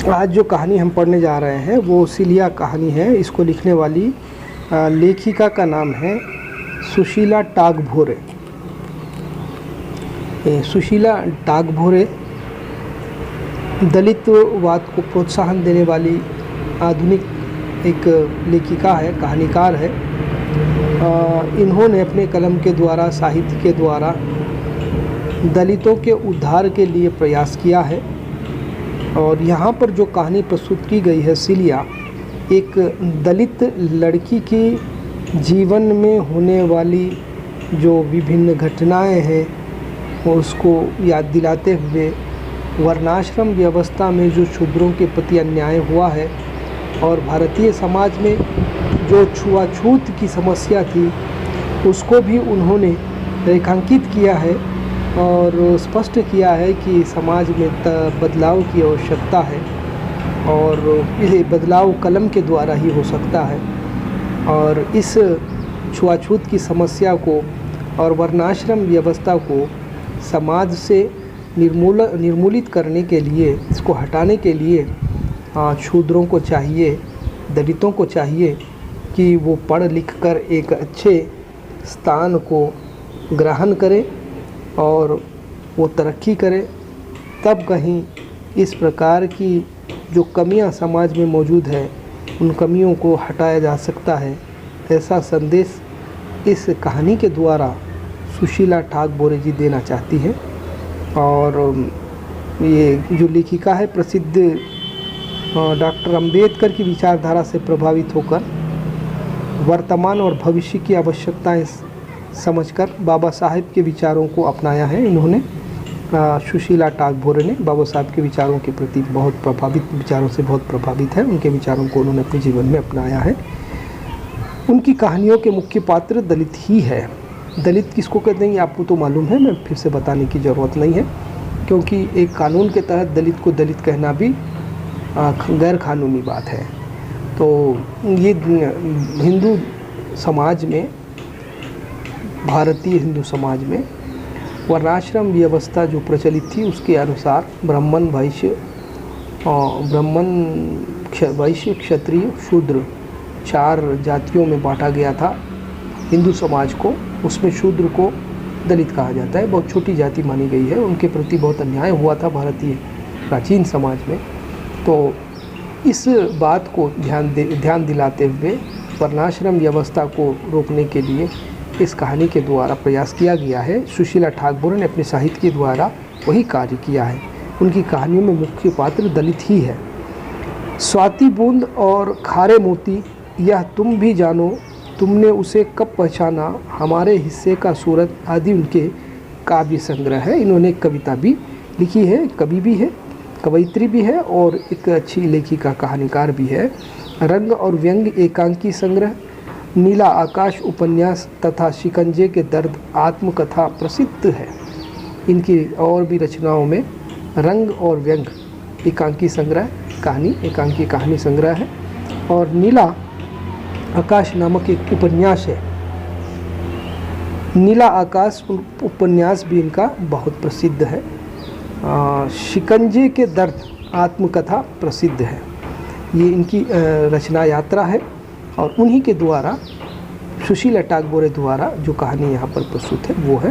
आज जो कहानी हम पढ़ने जा रहे हैं वो सिलिया कहानी है। इसको लिखने वाली लेखिका का नाम है सुशीला टागभोरे। सुशीला टागभोरे दलितवाद को प्रोत्साहन देने वाली आधुनिक एक लेखिका है, कहानीकार है। इन्होंने अपने कलम के द्वारा, साहित्य के द्वारा दलितों के उद्धार के लिए प्रयास किया है। और यहाँ पर जो कहानी प्रस्तुत की गई है, सिलिया एक दलित लड़की की जीवन में होने वाली जो विभिन्न घटनाएं हैं उसको याद दिलाते हुए वर्णाश्रम व्यवस्था में जो शूद्रों के प्रति अन्याय हुआ है और भारतीय समाज में जो छुआछूत की समस्या थी उसको भी उन्होंने रेखांकित किया है और स्पष्ट किया है कि समाज में बदलाव की आवश्यकता है और ये बदलाव कलम के द्वारा ही हो सकता है। और इस छुआछूत की समस्या को और वर्णाश्रम व्यवस्था को समाज से निर्मूलित करने के लिए, इसको हटाने के लिए शूद्रों को चाहिए, दलितों को चाहिए कि वो पढ़ लिख कर एक अच्छे स्थान को ग्रहण करें और वो तरक्की करें। तब कहीं इस प्रकार की जो कमियां समाज में मौजूद है उन कमियों को हटाया जा सकता है। ऐसा संदेश इस कहानी के द्वारा सुशीला टागभोरे जी देना चाहती है। और ये जो लेखिका है प्रसिद्ध डॉक्टर अंबेडकर की विचारधारा से प्रभावित होकर वर्तमान और भविष्य की आवश्यकताएं समझकर बाबा साहेब के विचारों को अपनाया है। इन्होंने सुशीला टागभोरे ने बाबा साहेब के विचारों के प्रति विचारों से बहुत प्रभावित है। उनके विचारों को उन्होंने अपने जीवन में अपनाया है। उनकी कहानियों के मुख्य पात्र दलित ही है। दलित किसको कहते हैं आपको तो मालूम है, मैं फिर से बताने की ज़रूरत नहीं है, क्योंकि एक कानून के तहत दलित को दलित कहना भी गैर कानूनी बात है। तो ये हिंदू समाज में, भारतीय हिंदू समाज में वर्णाश्रम व्यवस्था जो प्रचलित थी उसके अनुसार ब्राह्मण, वैश्य, क्षत्रिय, शूद्र 4 जातियों में बांटा गया था हिंदू समाज को। उसमें शूद्र को दलित कहा जाता है, बहुत छोटी जाति मानी गई है। उनके प्रति बहुत अन्याय हुआ था भारतीय प्राचीन समाज में। तो इस बात को ध्यान दिलाते हुए वर्णाश्रम व्यवस्था को रोकने के लिए इस कहानी के द्वारा प्रयास किया गया है। सुशीला टागभोरे ने अपने साहित्य के द्वारा वही कार्य किया है। उनकी कहानियों में मुख्य पात्र दलित ही है। स्वाति बूंद और खारे मोती, यह तुम भी जानो, तुमने उसे कब पहचाना, हमारे हिस्से का सूरत आदि उनके काव्य संग्रह है। इन्होंने कविता भी लिखी है, कवि भी है, कवयित्री भी है और एक अच्छी लेखिका, कहानीकार भी है। रंग और व्यंग एकांकी संग्रह, नीला आकाश उपन्यास तथा शिकंजे के दर्द आत्मकथा प्रसिद्ध है। इनकी और भी रचनाओं में रंग और व्यंग एकांकी संग्रह, एकांकी कहानी संग्रह है और नीला आकाश नामक एक उपन्यास है। नीला आकाश उपन्यास भी इनका बहुत प्रसिद्ध है। शिकंजे के दर्द आत्मकथा प्रसिद्ध है। ये इनकी रचना यात्रा है और उन्हीं के द्वारा, सुशीला टागभोरे द्वारा जो कहानी यहाँ पर प्रस्तुत है वो है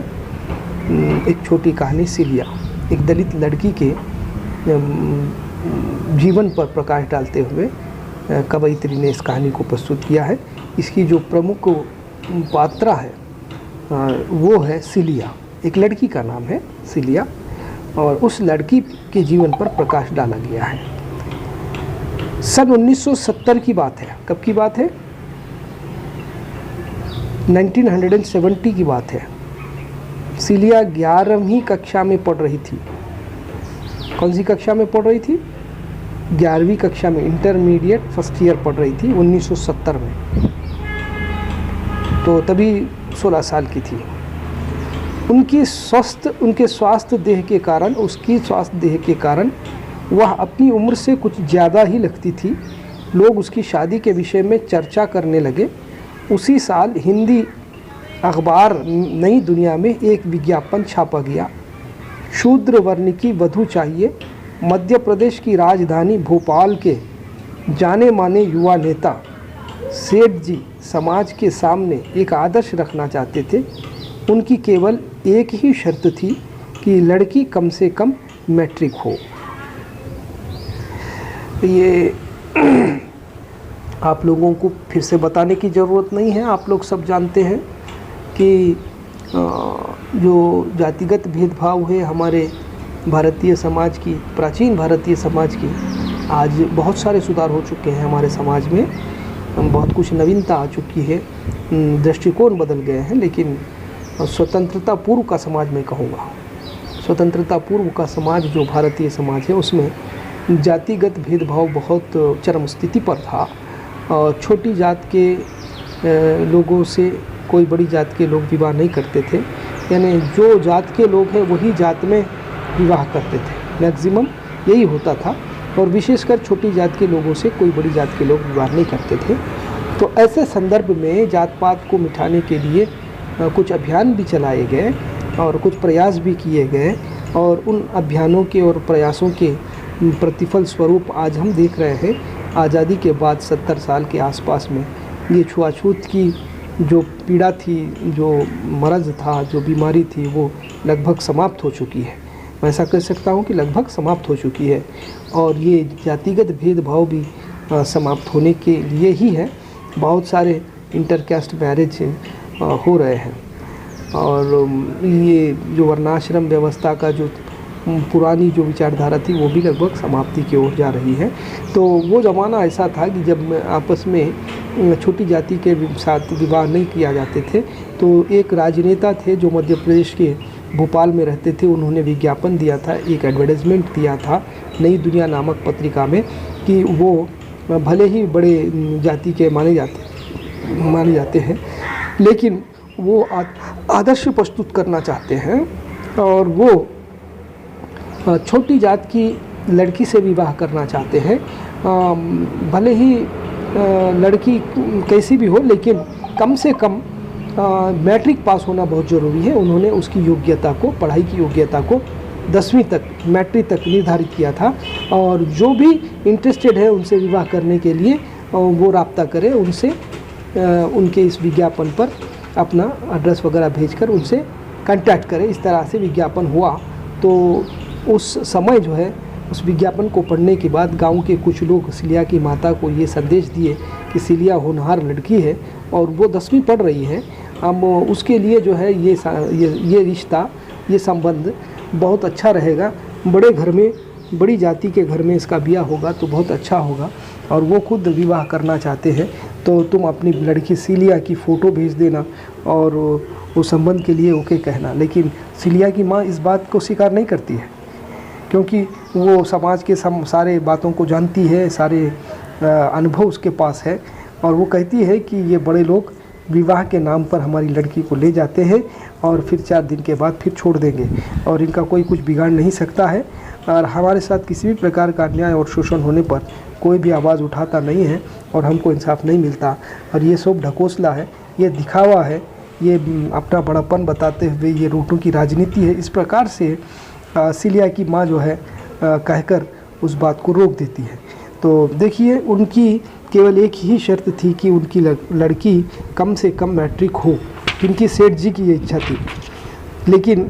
एक छोटी कहानी सिलिया। एक दलित लड़की के जीवन पर प्रकाश डालते हुए कवयित्री ने इस कहानी को प्रस्तुत किया है। इसकी जो प्रमुख पात्रा है वो है सिलिया। एक लड़की का नाम है सिलिया और उस लड़की के जीवन पर प्रकाश डाला गया है। सन 1970 की बात है। कब की बात है? 1970 की बात है। सिलिया 11वीं कक्षा में पढ़ रही थी। कौन सी कक्षा में पढ़ रही थी? 11वीं कक्षा में, इंटरमीडिएट फर्स्ट ईयर पढ़ रही थी 1970 में। तो तभी 16 साल की थी। उनके स्वास्थ्य देह के कारण वह अपनी उम्र से कुछ ज़्यादा ही लगती थी। लोग उसकी शादी के विषय में चर्चा करने लगे। उसी साल हिंदी अखबार नई दुनिया में एक विज्ञापन छापा गया। शूद्र वर्ण की वधू चाहिए, मध्य प्रदेश की राजधानी भोपाल के जाने माने युवा नेता सेठ जी समाज के सामने एक आदर्श रखना चाहते थे। उनकी केवल एक ही शर्त थी कि लड़की कम से कम मैट्रिक हो। ये आप लोगों को फिर से बताने की ज़रूरत नहीं है, आप लोग सब जानते हैं कि जो जातिगत भेदभाव है हमारे भारतीय समाज की, प्राचीन भारतीय समाज की, आज बहुत सारे सुधार हो चुके हैं हमारे समाज में, बहुत कुछ नवीनता आ चुकी है, दृष्टिकोण बदल गए हैं। लेकिन स्वतंत्रता पूर्व का समाज मैं कहूँगा, स्वतंत्रता पूर्व का समाज जो भारतीय समाज है उसमें जातिगत भेदभाव बहुत चरम स्थिति पर था। और छोटी जात के लोगों से कोई बड़ी जात के लोग विवाह नहीं करते थे, यानी जो जात के लोग हैं वही जात में विवाह करते थे, मैक्सिमम यही होता था। और विशेषकर छोटी जात के लोगों से कोई बड़ी जात के लोग विवाह नहीं करते थे। तो ऐसे संदर्भ में जात पात को मिटाने के लिए कुछ अभियान भी चलाए गए और कुछ प्रयास भी किए गए, और उन अभियानों के और प्रयासों के प्रतिफल स्वरूप आज हम देख रहे हैं आज़ादी के बाद 70 साल के आसपास में ये छुआछूत की जो पीड़ा थी, जो मर्ज़ था, जो बीमारी थी, वो लगभग समाप्त हो चुकी है। मैं ऐसा कह सकता हूँ कि लगभग समाप्त हो चुकी है। और ये जातिगत भेदभाव भी समाप्त होने के लिए ही है। बहुत सारे इंटरकास्ट मैरिज हो रहे हैं, और ये जो वर्णाश्रम व्यवस्था का जो पुरानी जो विचारधारा थी वो भी लगभग समाप्ति की ओर जा रही है। तो वो ज़माना ऐसा था कि जब आपस में छोटी जाति के साथ विवाह नहीं किया जाते थे। तो एक राजनेता थे जो मध्य प्रदेश के भोपाल में रहते थे, उन्होंने विज्ञापन दिया था, एक एडवर्टाइजमेंट दिया था नई दुनिया नामक पत्रिका में कि वो भले ही बड़े जाति के माने जाते हैं, लेकिन वो आदर्श प्रस्तुत करना चाहते हैं और वो छोटी जात की लड़की से विवाह करना चाहते हैं। भले ही लड़की कैसी भी हो, लेकिन कम से कम मैट्रिक पास होना बहुत ज़रूरी है। उन्होंने उसकी योग्यता को, पढ़ाई की योग्यता को 10वीं तक, मैट्रिक तक निर्धारित किया था, और जो भी इंटरेस्टेड है उनसे विवाह करने के लिए वो राब्ता करे उनसे, उनके इस विज्ञापन पर अपना एड्रेस वगैरह भेजकर उनसे कांटेक्ट करें। इस तरह से विज्ञापन हुआ। तो उस समय जो है उस विज्ञापन को पढ़ने के बाद गांव के कुछ लोग सिलिया की माता को ये संदेश दिए कि सिलिया होनहार लड़की है और वो 10वीं पढ़ रही है, अब उसके लिए जो है ये रिश्ता, ये संबंध बहुत अच्छा रहेगा, बड़े घर में, बड़ी जाति के घर में इसका ब्याह होगा तो बहुत अच्छा होगा, और वो खुद विवाह करना चाहते हैं। तो तुम अपनी लड़की सिलिया की फ़ोटो भेज देना और वो संबंध के लिए ओके कहना। लेकिन सिलिया की माँ इस बात को स्वीकार नहीं करती है, क्योंकि वो समाज के सारे बातों को जानती है, सारे अनुभव उसके पास है, और वो कहती है कि ये बड़े लोग विवाह के नाम पर हमारी लड़की को ले जाते हैं और फिर 4 दिन के बाद फिर छोड़ देंगे, और इनका कोई कुछ बिगाड़ नहीं सकता है, और हमारे साथ किसी भी प्रकार का अन्याय और शोषण होने पर कोई भी आवाज़ उठाता नहीं है और हमको इंसाफ नहीं मिलता। और ये सब ढकोसला है, ये दिखावा है, ये अपना बड़ापन बताते हुए ये रोटों की राजनीति है। इस प्रकार से सिलिया की माँ जो है कहकर उस बात को रोक देती है। तो देखिए, उनकी केवल एक ही शर्त थी कि उनकी लड़की कम से कम मैट्रिक हो, क्योंकि सेठ जी की ये इच्छा थी। लेकिन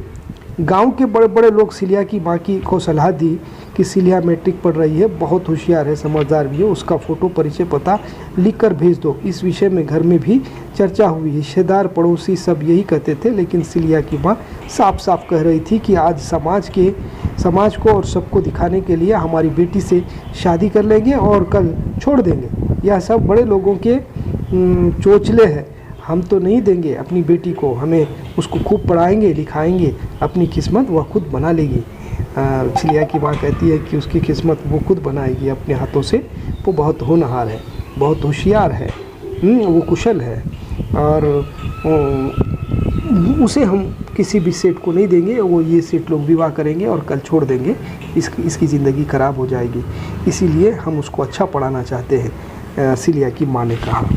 गांव के बड़े बड़े लोग सिलिया की माँ को सलाह दी कि सिलिया मैट्रिक पढ़ रही है, बहुत होशियार है, समझदार भी है, उसका फ़ोटो, परिचय, पता लिख कर भेज दो। इस विषय में घर में भी चर्चा हुई, रिश्तेदार पड़ोसी सब यही कहते थे। लेकिन सिलिया की माँ साफ साफ कह रही थी कि आज समाज को और सबको दिखाने के लिए हमारी बेटी से शादी कर लेंगे और कल छोड़ देंगे। यह सब बड़े लोगों के चोचले हैं, हम तो नहीं देंगे अपनी बेटी को, हमें उसको खूब पढ़ाएंगे लिखाएंगे, अपनी किस्मत वह खुद बना लेगी। सिलिया की माँ कहती है कि उसकी किस्मत वो खुद बनाएगी अपने हाथों से। वो बहुत होनहार है, बहुत होशियार है, वो कुशल है, और उसे हम किसी भी सेठ को नहीं देंगे, वो ये सेठ लोग विवाह करेंगे और कल छोड़ देंगे, इसकी ज़िंदगी ख़राब हो जाएगी, इसीलिए हम उसको अच्छा पढ़ाना चाहते हैं, सिलिया की माँ ने कहा।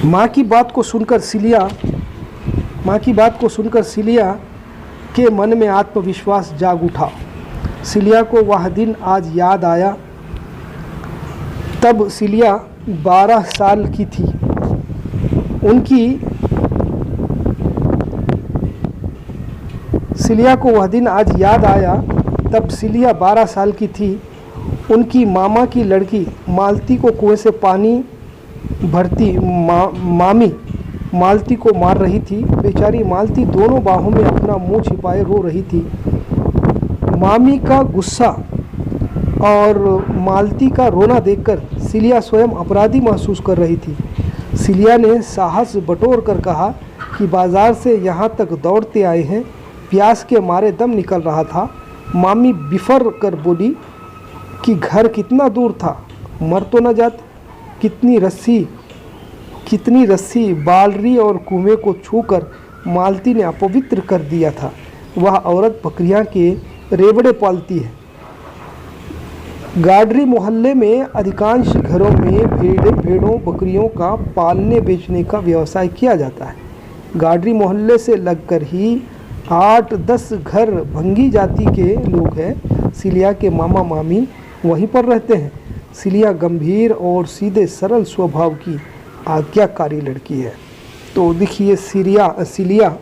माँ की बात को सुनकर सिलिया के मन में आत्मविश्वास जाग उठा। सिलिया को वह दिन आज याद आया। तब सिलिया 12 साल की थी। सिलिया को वह दिन आज याद आया। तब सिलिया 12 साल की थी। उनकी मामा की लड़की मालती को कुएं से पानी भरती मामी मालती को मार रही थी। बेचारी मालती दोनों बाहों में अपना मुंह छिपाए रो रही थी। मामी का गुस्सा और मालती का रोना देखकर सिलिया स्वयं अपराधी महसूस कर रही थी। सिलिया ने साहस बटोर कर कहा कि बाजार से यहाँ तक दौड़ते आए हैं, प्यास के मारे दम निकल रहा था। मामी बिफर कर बोली कि घर कितना दूर था, मर तो न जाते। कितनी रस्सी बालरी और कुएं को छूकर मालती ने अपवित्र कर दिया था। वह औरत बकरियां के रेवड़े पालती है। गाडरी मोहल्ले में अधिकांश घरों में भेड़ों बकरियों का पालने बेचने का व्यवसाय किया जाता है। गाडरी मोहल्ले से लगकर ही 8-10 घर भंगी जाति के लोग हैं। सिलिया के मामा मामी वहीं पर रहते हैं। सिलिया गंभीर और सीधे सरल स्वभाव की आज्ञाकारी लड़की है। तो देखिए सिलिया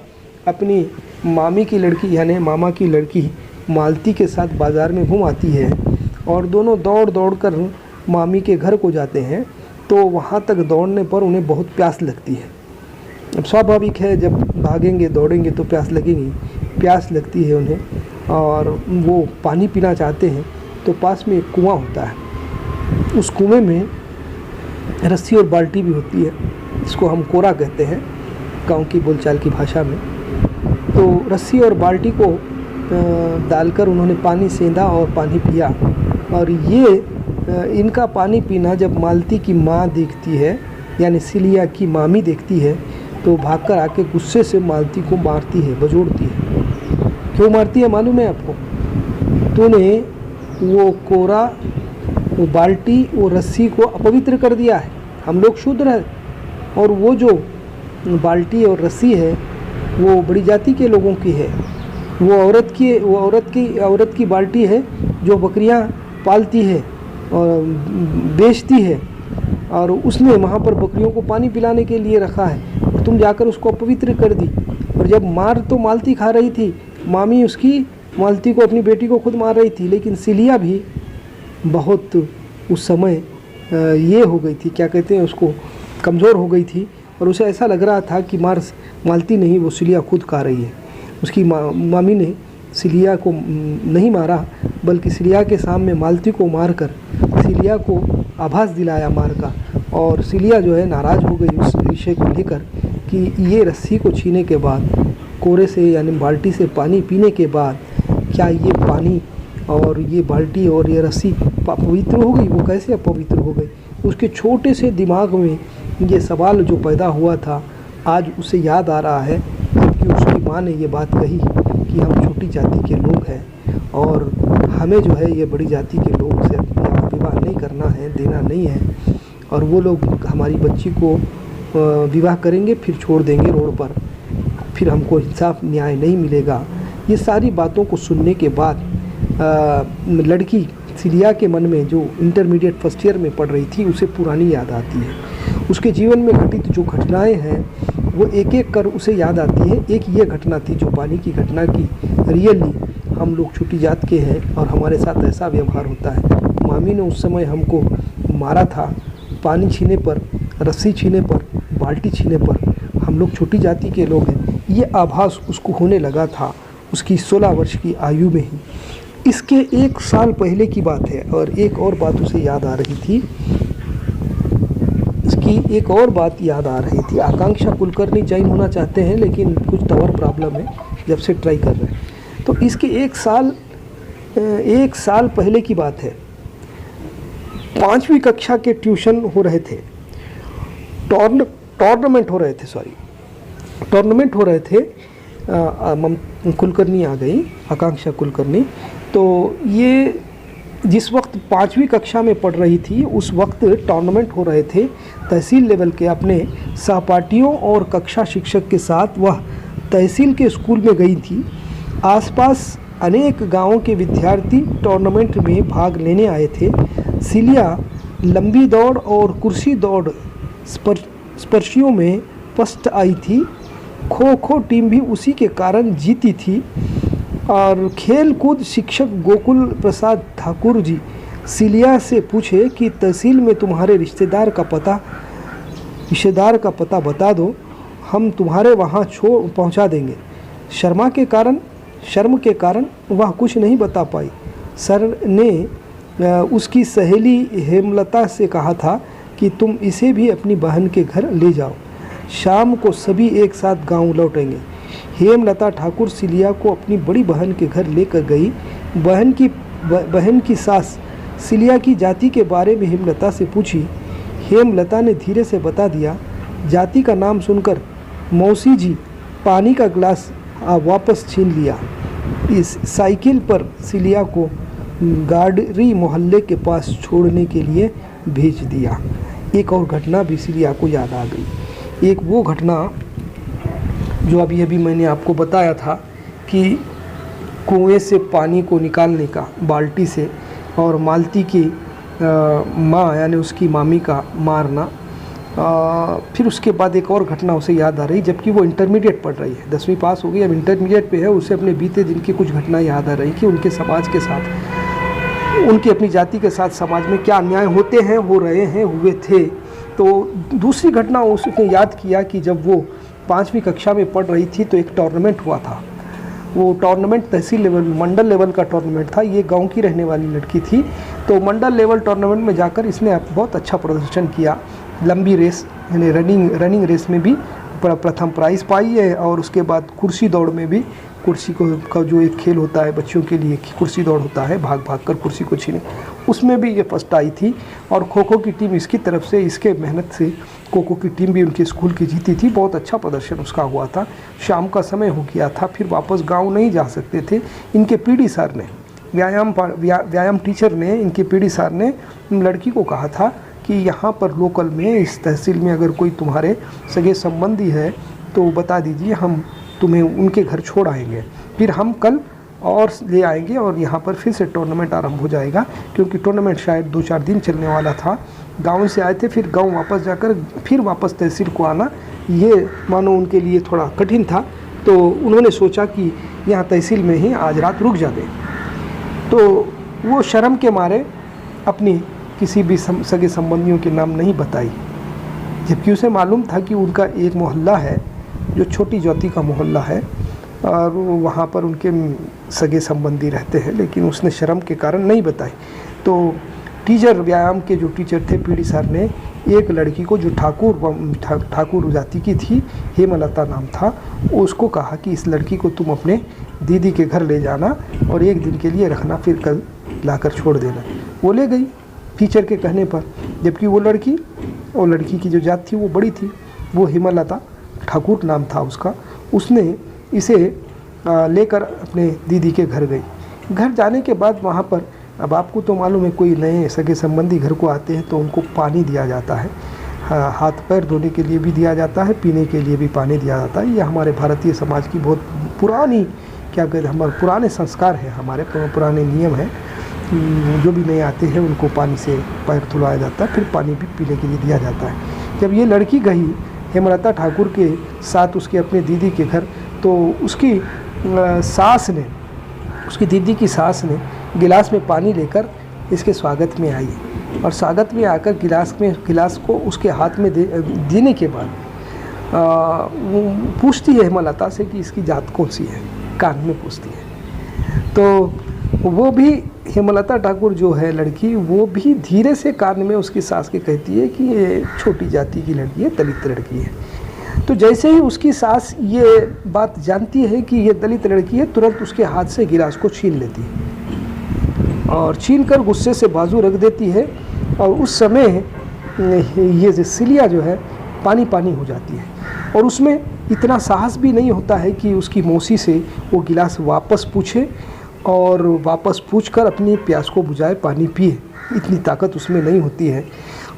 अपनी मामी की लड़की यानी मामा की लड़की मालती के साथ बाज़ार में घूम आती है और दोनों दौड़ कर मामी के घर को जाते हैं। तो वहाँ तक दौड़ने पर उन्हें बहुत प्यास लगती है। अब स्वाभाविक है, जब भागेंगे दौड़ेंगे तो प्यास लगेगी। प्यास लगती है उन्हें और वो पानी पीना चाहते हैं। तो पास में एक कुआं होता है। उस कुएं में रस्सी और बाल्टी भी होती है। इसको हम कोरा कहते हैं गांव की बोलचाल की भाषा में। तो रस्सी और बाल्टी को डालकर उन्होंने पानी सेंधा और पानी पिया। और ये इनका पानी पीना जब मालती की माँ देखती है यानी सिलिया की मामी देखती है तो भागकर आके गुस्से से मालती को मारती है, बजोड़ती है। क्यों मारती है मालूम है आपको? तूने वो कोरा, वो बाल्टी, वो रस्सी को अपवित्र कर दिया है। हम लोग शुद्ध हैं और वो जो बाल्टी और रस्सी है वो बड़ी जाति के लोगों की है। वो औरत की बाल्टी है जो बकरियां पालती है और बेचती है और उसने वहाँ पर बकरियों को पानी पिलाने के लिए रखा है और तुम जाकर उसको अपवित्र कर दी। और जब मार तो मालती खा रही थी, मामी उसकी मालती को, अपनी बेटी को खुद मार रही थी। लेकिन सिलिया भी बहुत उस समय ये हो गई थी, क्या कहते हैं उसको, कमज़ोर हो गई थी और उसे ऐसा लग रहा था कि मालती नहीं, वो सिलिया खुद खा रही है। उसकी मामी ने सिलिया को नहीं मारा बल्कि सिलिया के सामने मालती को मारकर सिलिया को आभास दिलाया मार का। और सिलिया जो है नाराज़ हो गई उस विषय को लेकर कि ये रस्सी को छीने के बाद, कोरे से यानी बाल्टी से पानी पीने के बाद क्या ये पानी और ये बाल्टी और ये रस्सी अपवित्र हो गई? वो कैसे अपवित्र हो गई? उसके छोटे से दिमाग में ये सवाल जो पैदा हुआ था आज उसे याद आ रहा है, जबकि उसकी माँ ने ये बात कही कि हम छोटी जाति के लोग हैं और हमें जो है ये बड़ी जाति के लोग से विवाह नहीं करना है, देना नहीं है। और वो लोग हमारी बच्ची को विवाह करेंगे फिर छोड़ देंगे रोड पर, फिर हमको इंसाफ न्याय नहीं मिलेगा। ये सारी बातों को सुनने के बाद लड़की सिलिया के मन में, जो इंटरमीडिएट फर्स्ट ईयर में पढ़ रही थी, उसे पुरानी याद आती है। उसके जीवन में घटित जो घटनाएं हैं वो एक एक कर उसे याद आती है। एक ये घटना थी जो पानी की घटना की, रियली हम लोग छोटी जात के हैं और हमारे साथ ऐसा व्यवहार होता है। मामी ने उस समय हमको मारा था, पानी छीने पर, रस्सी छीने पर, बाल्टी छीने पर। हम लोग छोटी जाति के लोग हैं, ये आभास उसको होने लगा था उसकी 16 वर्ष की आयु में ही। इसके 1 साल पहले की बात है और एक और बात उसे याद आ रही थी। इसकी एक और बात याद आ रही थी। आकांक्षा कुलकर्णी जैन होना चाहते हैं लेकिन कुछ टावर प्रॉब्लम है, जब से ट्राई कर रहे हैं। तो इसके 1 साल पहले की बात है। 5वीं कक्षा के ट्यूशन हो रहे थे, टूर्नामेंट हो रहे थे। कुलकर्णी आ गई, आकांक्षा कुलकर्णी। तो ये जिस वक्त 5वीं कक्षा में पढ़ रही थी उस वक्त टूर्नामेंट हो रहे थे तहसील लेवल के। अपने सहपाठियों और कक्षा शिक्षक के साथ वह तहसील के स्कूल में गई थी। आसपास अनेक गांवों के विद्यार्थी टूर्नामेंट में भाग लेने आए थे। सिलिया लंबी दौड़ और कुर्सी दौड़ स्पर्शियों में फर्स्ट आई थी। खो खो टीम भी उसी के कारण जीती थी। और खेल कूद शिक्षक गोकुल प्रसाद ठाकुर जी सिलिया से पूछे कि तहसील में तुम्हारे रिश्तेदार का पता बता दो, हम तुम्हारे वहाँ पहुँचा देंगे। शर्म के कारण वह कुछ नहीं बता पाई। सर ने उसकी सहेली हेमलता से कहा था कि तुम इसे भी अपनी बहन के घर ले जाओ, शाम को सभी एक साथ गांव लौटेंगे। हेमलता ठाकुर सिलिया को अपनी बड़ी बहन के घर लेकर गई। बहन की सास सिलिया की जाति के बारे में हेमलता से पूछी। हेमलता ने धीरे से बता दिया। जाति का नाम सुनकर मौसी जी पानी का गिलास वापस छीन लिया। इस साइकिल पर सिलिया को गाडरी मोहल्ले के पास छोड़ने के लिए भेज दिया। एक और घटना भी सिलिया को याद आ गई। एक वो घटना जो अभी मैंने आपको बताया था कि कुएं से पानी को निकालने का बाल्टी से, और मालती की माँ यानी उसकी मामी का मारना। फिर उसके बाद एक और घटना उसे याद आ रही, जबकि वो इंटरमीडिएट पढ़ रही है, 10वीं पास हो गई, अब इंटरमीडिएट पे है। उसे अपने बीते दिन की कुछ घटना याद आ रही कि उनके समाज के साथ, उनकी अपनी जाति के साथ समाज में क्या अन्याय होते हैं, हो रहे हैं, हुए थे। तो दूसरी घटना उसने याद किया कि जब वो 5वीं कक्षा में पढ़ रही थी तो एक टूर्नामेंट हुआ था। वो टूर्नामेंट तहसील लेवल, मंडल लेवल का टूर्नामेंट था। ये गांव की रहने वाली लड़की थी। तो मंडल लेवल टूर्नामेंट में जाकर इसने बहुत अच्छा प्रदर्शन किया। लंबी रेस यानी रनिंग रेस में भी प्रथम प्राइज़ पाई है। और उसके बाद कुर्सी दौड़ में भी, कुर्सी का जो एक खेल होता है बच्चों के लिए, कुर्सी दौड़ होता है, भाग कर कुर्सी को छीने, उसमें भी ये फर्स्ट आई थी। और खो खो की टीम इसकी तरफ से, इसके मेहनत से खो खो की टीम भी उनके स्कूल की जीती थी। बहुत अच्छा प्रदर्शन उसका हुआ था। शाम का समय हो गया था, फिर वापस गांव नहीं जा सकते थे। इनके पीडी सर ने, व्यायाम टीचर ने, इनके पीडी सर ने लड़की को कहा था कि यहाँ पर लोकल में, इस तहसील में अगर कोई तुम्हारे सगे संबंधी है तो बता दीजिए, हम तुम्हें उनके घर छोड़ आएंगे, फिर हम कल और ले आएंगे और यहाँ पर फिर से टूर्नामेंट आरंभ हो जाएगा। क्योंकि टूर्नामेंट शायद 2-4 दिन चलने वाला था। गांव से आए थे, फिर गांव वापस जाकर फिर वापस तहसील को आना, ये मानो उनके लिए थोड़ा कठिन था। तो उन्होंने सोचा कि यहाँ तहसील में ही आज रात रुक जाते। तो वो शर्म के मारे अपनी किसी भी सगे संबंधियों के नाम नहीं बताई, जबकि उसे मालूम था कि उनका एक मोहल्ला है जो छोटी जाति का मोहल्ला है और वहाँ पर उनके सगे संबंधी रहते हैं, लेकिन उसने शर्म के कारण नहीं बताई। तो टीचर, व्यायाम के जो टीचर थे पीडी सर ने एक लड़की को जो ठाकुर जाति की थी, हेमलता नाम था, उसको कहा कि इस लड़की को तुम अपने दीदी के घर ले जाना और एक दिन के लिए रखना, फिर कल लाकर छोड़ देना। वो ले गई टीचर के कहने पर। जबकि वो लड़की की जो जात थी वो बड़ी थी, वो हेमलता ठाकुर नाम था उसका। उसने इसे लेकर अपने दीदी के घर गई। घर जाने के बाद वहाँ पर, अब आपको तो मालूम है, कोई नए सगे संबंधी घर को आते हैं तो उनको पानी दिया जाता है, हाथ पैर धोने के लिए भी दिया जाता है, पीने के लिए भी पानी दिया जाता है। ये हमारे भारतीय समाज की बहुत पुरानी, क्या कहते हैं, हमारे पुराने संस्कार हैं, हमारे पुराने नियम हैं। जो भी नए आते हैं उनको पानी से पैर धुलाया जाता है, फिर पानी भी पीने के लिए दिया जाता है। जब ये लड़की गई हेमलता ठाकुर के साथ उसके अपने दीदी के घर, तो उसकी सास ने, उसकी दीदी की सास ने गिलास में पानी लेकर इसके स्वागत में आई। और स्वागत में आकर गिलास को उसके हाथ में देने के बाद वो पूछती है हेमलता से कि इसकी जात कौन सी है, कान में पूछती है। तो वो भी, हेमलता ठाकुर जो है लड़की, वो भी धीरे से कान में उसकी सास के कहती है कि ये छोटी जाति की लड़की है, दलित लड़की है। तो जैसे ही उसकी सास ये बात जानती है कि ये दलित लड़की है, तुरंत उसके हाथ से गिलास को छीन लेती है और छीनकर गुस्से से बाजू रख देती है। और उस समय ये जो सिलिया जो है पानी पानी हो जाती है और उसमें इतना साहस भी नहीं होता है कि उसकी मौसी से वो गिलास वापस पूछे और वापस पूछकर अपनी प्यास को बुझाए, पानी पिए। इतनी ताकत उसमें नहीं होती है।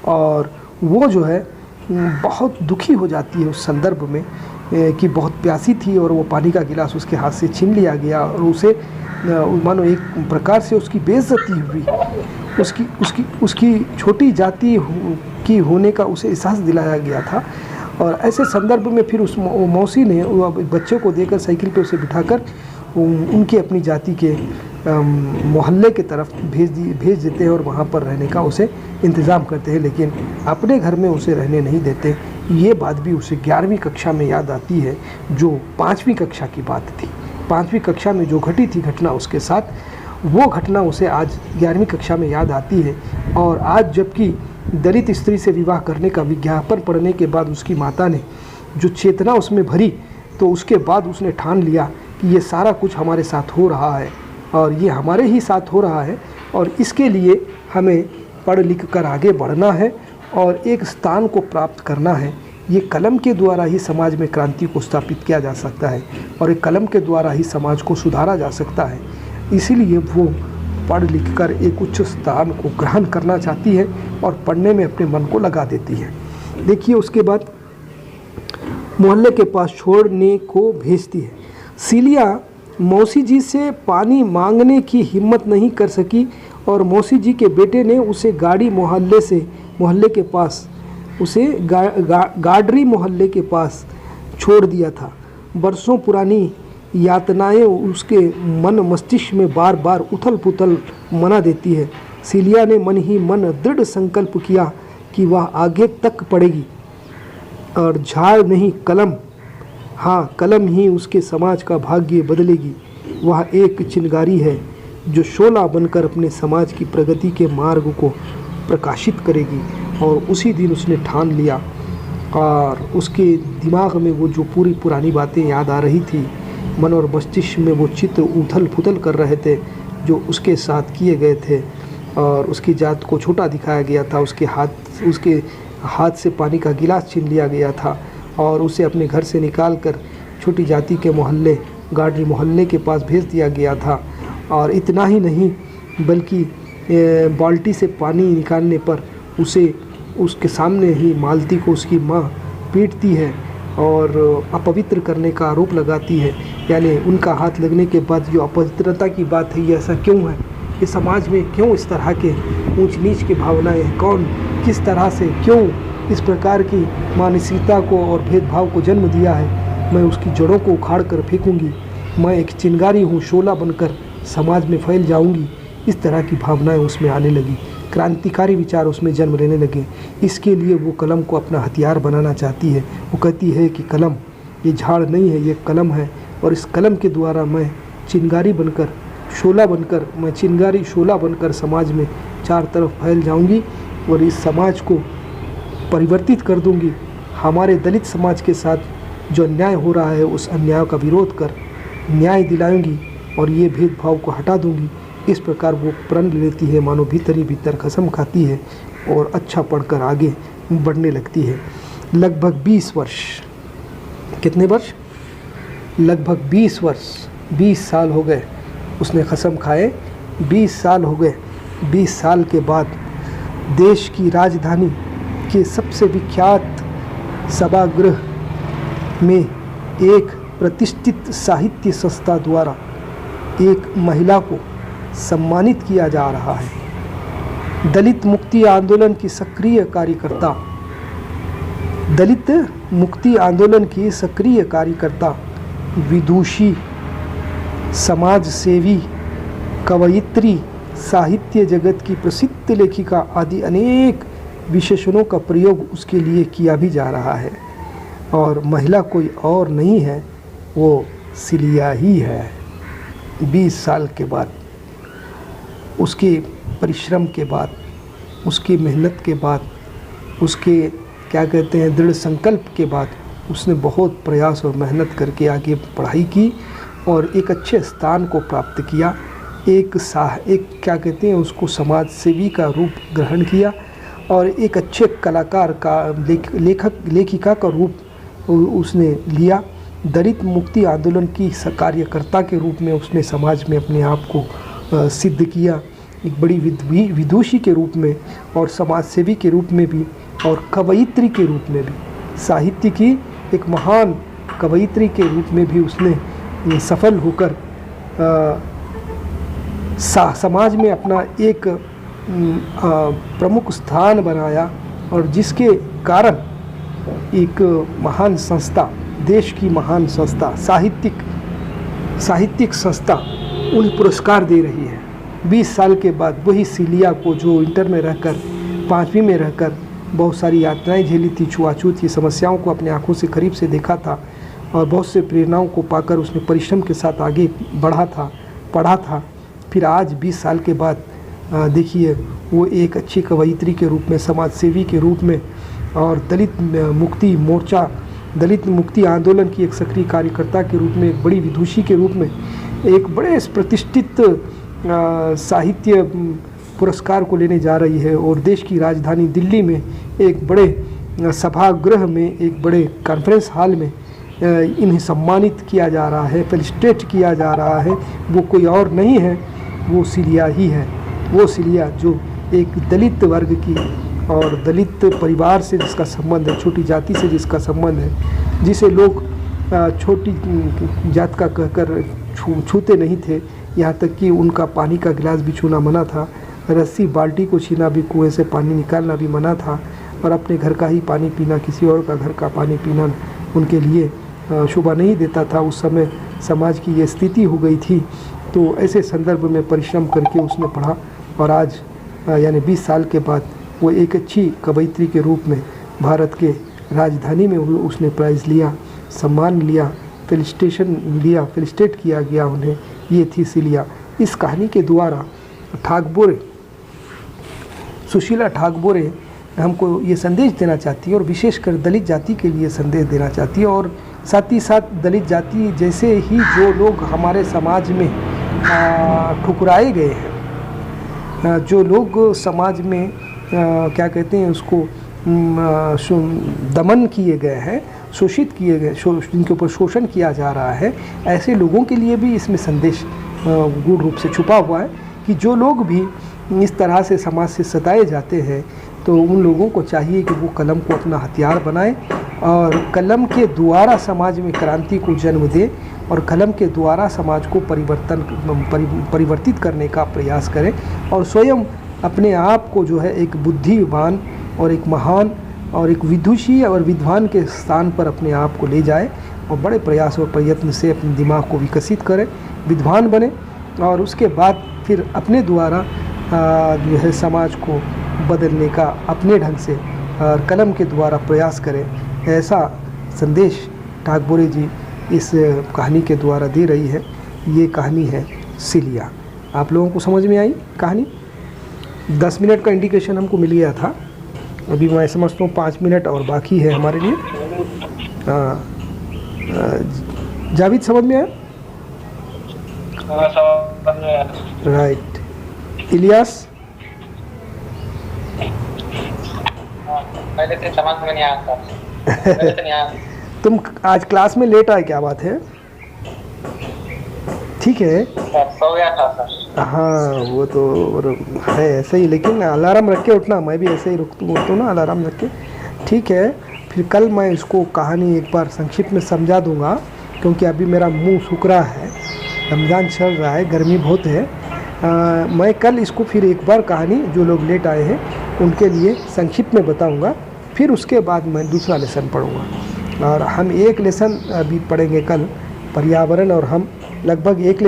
और वो जो है बहुत दुखी हो जाती है उस संदर्भ में कि बहुत प्यासी थी और वो पानी का गिलास उसके हाथ से छीन लिया गया और उसे मानो एक प्रकार से उसकी बेइज्जती हुई, उसकी छोटी जाति की होने का उसे एहसास दिलाया गया था। और ऐसे संदर्भ में फिर उस मौसी ने बच्चे को देकर साइकिल पे उसे बिठाकर उनके अपनी जाति के मोहल्ले के तरफ भेज देते हैं और वहाँ पर रहने का उसे इंतज़ाम करते हैं, लेकिन अपने घर में उसे रहने नहीं देते। ये बात भी उसे 11वीं कक्षा में याद आती है, जो 5वीं कक्षा की बात थी। 5वीं कक्षा में जो घटी थी घटना उसके साथ, वो घटना उसे आज 11वीं कक्षा में याद आती है। और आज जबकि दलित स्त्री से विवाह करने का विज्ञापन पढ़ने के बाद उसकी माता ने जो चेतना उसमें भरी, तो उसके बाद उसने ठान लिया कि ये सारा कुछ हमारे साथ हो रहा है और ये हमारे ही साथ हो रहा है और इसके लिए हमें पढ़ लिख कर आगे बढ़ना है और एक स्थान को प्राप्त करना है। ये कलम के द्वारा ही समाज में क्रांति को स्थापित किया जा सकता है और एक कलम के द्वारा ही समाज को सुधारा जा सकता है। इसीलिए वो पढ़ लिख कर एक उच्च स्थान को ग्रहण करना चाहती है और पढ़ने में अपने मन को लगा देती है। देखिए उसके बाद मोहल्ले के पास छोड़ने को भेजती है। सीलिया मौसी जी से पानी मांगने की हिम्मत नहीं कर सकी और मौसी जी के बेटे ने उसे मोहल्ले के पास उसे गाडरी मोहल्ले के पास छोड़ दिया था। बरसों पुरानी यातनाएं उसके मन मस्तिष्क में बार बार उथल पुथल मना देती है। सीलिया ने मन ही मन दृढ़ संकल्प किया कि वह आगे तक पढ़ेगी और झाड़ नहीं कलम, हाँ कलम ही उसके समाज का भाग्य बदलेगी। वह एक चिंगारी है जो शोला बनकर अपने समाज की प्रगति के मार्ग को प्रकाशित करेगी। और उसी दिन उसने ठान लिया और उसके दिमाग में वो जो पूरी पुरानी बातें याद आ रही थी, मन और मस्तिष्क में वो चित्र उथल पुथल कर रहे थे जो उसके साथ किए गए थे। और उसकी जात को छोटा दिखाया गया था, उसके हाथ से पानी का गिलास छीन लिया गया था और उसे अपने घर से निकालकर छोटी जाति के मोहल्ले गाडरी मोहल्ले के पास भेज दिया गया था। और इतना ही नहीं बल्कि बाल्टी से पानी निकालने पर उसके सामने ही मालती को उसकी माँ पीटती है और अपवित्र करने का आरोप लगाती है। यानी उनका हाथ लगने के बाद जो अपवित्रता की बात है, ये ऐसा क्यों है, ये समाज में क्यों इस तरह के ऊंच नीच की भावनाएं हैं, कौन किस तरह से क्यों इस प्रकार की मानसिकता को और भेदभाव को जन्म दिया है। मैं उसकी जड़ों को उखाड़ कर फेंकूंगी, मैं एक चिंगारी हूँ, शोला बनकर समाज में फैल जाऊंगी। इस तरह की भावनाएं उसमें आने लगी, क्रांतिकारी विचार उसमें जन्म लेने लगे। इसके लिए वो कलम को अपना हथियार बनाना चाहती है। वो कहती है कि कलम ये झाड़ नहीं है, ये कलम है और इस कलम के द्वारा मैं चिंगारी बनकर शोला बनकर समाज में चार तरफ फैल जाऊंगी और इस समाज को परिवर्तित कर दूंगी। हमारे दलित समाज के साथ जो अन्याय हो रहा है उस अन्याय का विरोध कर न्याय दिलाऊंगी और ये भेदभाव को हटा दूंगी। इस प्रकार वो प्रण लेती है, मानो भीतर ही भीतर कसम खाती है और अच्छा पढ़कर आगे बढ़ने लगती है। लगभग 20 वर्ष, कितने वर्ष? लगभग 20 वर्ष, 20 साल हो गए उसने कसम खाए, 20 साल हो गए। 20 साल के बाद देश की राजधानी के सबसे विख्यात सभागृह में एक प्रतिष्ठित साहित्य संस्था द्वारा एक महिला को सम्मानित किया जा रहा है। दलित मुक्ति आंदोलन की सक्रिय कार्यकर्ता, विदुषी, समाज सेवी, कवयित्री, साहित्य जगत की प्रसिद्ध लेखिका आदि अनेक विशेषणों का प्रयोग उसके लिए किया भी जा रहा है। और महिला कोई और नहीं है, वो सीलिया ही है। 20 साल के बाद, उसके परिश्रम के बाद, उसकी मेहनत के बाद, उसके दृढ़ संकल्प के बाद उसने बहुत प्रयास और मेहनत करके आगे पढ़ाई की और एक अच्छे स्थान को प्राप्त किया। उसको समाज सेवी का रूप ग्रहण किया और एक अच्छे कलाकार का लेखिका का रूप उसने लिया दलित मुक्ति आंदोलन की कार्यकर्ता के रूप में उसने समाज में अपने आप को सिद्ध किया, एक बड़ी विदुषी के रूप में और समाज सेवी के रूप में भी और कवयित्री के रूप में भी, साहित्य की एक महान कवयित्री के रूप में भी उसने सफल होकर समाज में अपना एक प्रमुख स्थान बनाया और जिसके कारण एक महान संस्था, देश की महान संस्था, साहित्यिक संस्था उन्हें पुरस्कार दे रही है। 20 साल के बाद वही सिलिया को जो इंटर में रहकर 5वीं में रहकर बहुत सारी यातनाएं झेली थी, छुआछूत की समस्याओं को अपने आंखों से करीब से देखा था और बहुत से प्रेरणाओं को पाकर उसने परिश्रम के साथ आगे बढ़ा था, पढ़ा था, फिर आज 20 साल के बाद देखिए वो एक अच्छी कवयित्री के रूप में, समाज सेवी के रूप में और दलित मुक्ति मोर्चा, दलित मुक्ति आंदोलन की एक सक्रिय कार्यकर्ता के रूप में, एक बड़ी विदुषी के रूप में, एक बड़े प्रतिष्ठित साहित्य पुरस्कार को लेने जा रही है और देश की राजधानी दिल्ली में एक बड़े सभागृह में, एक बड़े कॉन्फ्रेंस हॉल में इन्हें सम्मानित किया जा रहा है, फेलिसिटेट किया जा रहा है। वो कोई और नहीं है, वो सिलिया ही है। वो सिलिया जो एक दलित वर्ग की और दलित परिवार से जिसका संबंध है, छोटी जाति से जिसका संबंध है, जिसे लोग छोटी जात का कहकर छूते नहीं थे, यहाँ तक कि उनका पानी का गिलास भी छूना मना था, रस्सी बाल्टी को छीना भी, कुएं से पानी निकालना भी मना था और अपने घर का ही पानी पीना, किसी और का घर का पानी पीना उनके लिए शोभा नहीं देता था। उस समय समाज की ये स्थिति हो गई थी। तो ऐसे संदर्भ में परिश्रम करके उसने पढ़ा और आज यानी 20 साल के बाद वो एक अच्छी कवयित्री के रूप में भारत के राजधानी में उसने प्राइज़ लिया, सम्मान लिया, फेलिसिटेट किया गया उन्हें। ये थी सिलिया। इस कहानी के द्वारा ठाकबोरे, सुशीला ठाकबोरे हमको ये संदेश देना चाहती है और विशेषकर दलित जाति के लिए संदेश देना चाहती है और साथ ही साथ दलित जाति जैसे ही जो लोग हमारे समाज में ठुकराए गए हैं, जो लोग समाज में क्या कहते हैं उसको दमन किए गए हैं, शोषित किए गए, जिनके ऊपर शोषण किया जा रहा है, ऐसे लोगों के लिए भी इसमें संदेश गूढ़ रूप से छुपा हुआ है कि जो लोग भी इस तरह से समाज से सताए जाते हैं तो उन लोगों को चाहिए कि वो कलम को अपना हथियार बनाएं और कलम के द्वारा समाज में क्रांति को जन्म दें और कलम के द्वारा समाज को परिवर्तित करने का प्रयास करें और स्वयं अपने आप को जो है एक बुद्धिमान और एक महान और एक विदुषी और विद्वान के स्थान पर अपने आप को ले जाए और बड़े प्रयास और प्रयत्न से अपने दिमाग को विकसित करें, विद्वान बने और उसके बाद फिर अपने द्वारा जो है समाज को बदलने का अपने ढंग से और कलम के द्वारा प्रयास करें। ऐसा संदेश ठाकबोरे जी इस कहानी के द्वारा दे रही है। ये कहानी है सिलिया। आप लोगों को समझ में आई कहानी? 10 मिनट का इंडिकेशन हमको मिल गया था, अभी मैं समझता हूँ 5 मिनट और बाकी है हमारे लिए। जावेद समझ में आया? राइट। इलियास? पहले से समझ में नहीं आता। पहले से नहीं आता। तुम आज क्लास में लेट आए, क्या बात है? ठीक है, सो गया था सर। हाँ वो तो है ऐसे ही, लेकिन अलार्म रख के उठना। मैं भी ऐसे ही उठता हूँ ना, अलार्म रख के। ठीक है, फिर कल मैं इसको कहानी एक बार संक्षिप्त में समझा दूंगा क्योंकि अभी मेरा मुंह सूख रहा है, रमज़ान चल रहा है, गर्मी बहुत है। मैं कल इसको फिर एक बार कहानी जो लोग लेट आए हैं उनके लिए संक्षिप्त में बताऊंगा, फिर उसके बाद मैं दूसरा लेसन पढ़ूंगा और हम एक लेसन अभी पढ़ेंगे कल पर्यावरण और हम लगभग एक लेसन